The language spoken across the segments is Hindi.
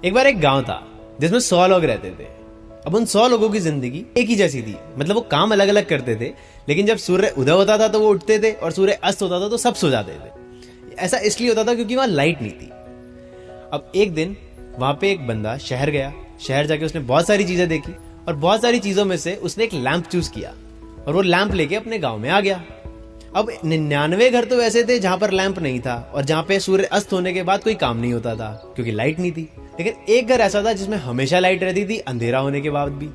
एक बार एक गांव था जिसमें 100 लोग रहते थे। अब उन 100 लोगों की जिंदगी एक ही जैसी थी, मतलब वो काम अलग अलग करते थे, लेकिन जब सूर्य उदय होता था तो वो उठते थे और सूर्य अस्त होता था तो सब सो जाते थे। ऐसा इसलिए होता था क्योंकि वहां लाइट नहीं थी। अब एक दिन वहां पे एक बंदा शहर गया। शहर जाके उसने बहुत सारी चीजें देखी और बहुत सारी चीजों में से उसने एक लैंप चूज किया और वो लैंप लेके अपने गांव में आ गया। अब 99 घर तो ऐसे थे जहां पर लैंप नहीं था और जहां पे सूर्य अस्त होने के बाद कोई काम नहीं होता था क्योंकि लाइट नहीं थी। लेकिन एक घर ऐसा था जिसमें हमेशा लाइट रहती थी, अंधेरा होने के बाद भी।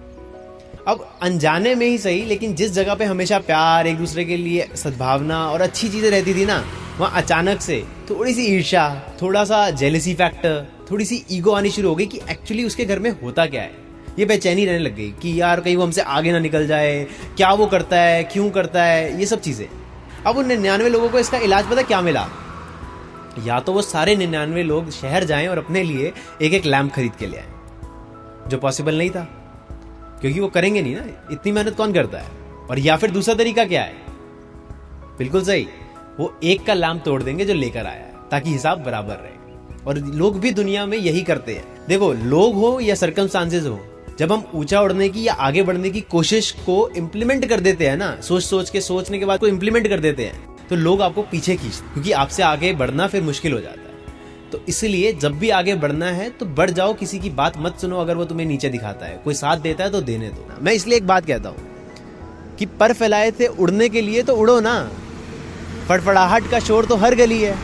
अब अनजाने में ही सही, लेकिन जिस जगह पे हमेशा प्यार, एक दूसरे के लिए सद्भावना और अच्छी चीजें रहती थी ना, वहां अचानक से थोड़ी सी ईर्ष्या, थोड़ा सा जेलसी फैक्टर, थोड़ी सी ईगो आनी शुरू हो गई कि एक्चुअली उसके घर में होता क्या है। ये बेचैनी रहने लग गई कि यार कहीं वो हमसे आगे ना निकल जाए, क्या वो करता है, क्यों करता है, ये सब चीजें। अब उन 99 लोगों को इसका इलाज पता क्या मिला? या तो वो सारे 99 लोग शहर जाएं और अपने लिए एक एक लैंप खरीद के ले आए, जो पॉसिबल नहीं था क्योंकि वो करेंगे नहीं ना, इतनी मेहनत कौन करता है। और या फिर दूसरा तरीका क्या है? बिल्कुल सही, वो एक का लैंप तोड़ देंगे जो लेकर आया है, ताकि हिसाब बराबर रहे। और लोग भी दुनिया में यही करते हैं। देखो, लोग हो या सर्कमस्टांसेस हो, जब हम ऊंचा उड़ने की या आगे बढ़ने की कोशिश को इम्प्लीमेंट कर देते हैं ना, सोचने के बाद को इम्प्लीमेंट कर देते हैं, तो लोग आपको पीछे खींचते, क्योंकि आपसे आगे बढ़ना फिर मुश्किल हो जाता है। तो इसलिए जब भी आगे बढ़ना है तो बढ़ जाओ, किसी की बात मत सुनो। अगर वो तुम्हें नीचे दिखाता है, कोई साथ देता है तो देने दो। मैं इसलिए एक बात कहता हूं कि पर फैलाए थे उड़ने के लिए तो उड़ो ना। फड़फड़ाहट का शोर तो हर गली है।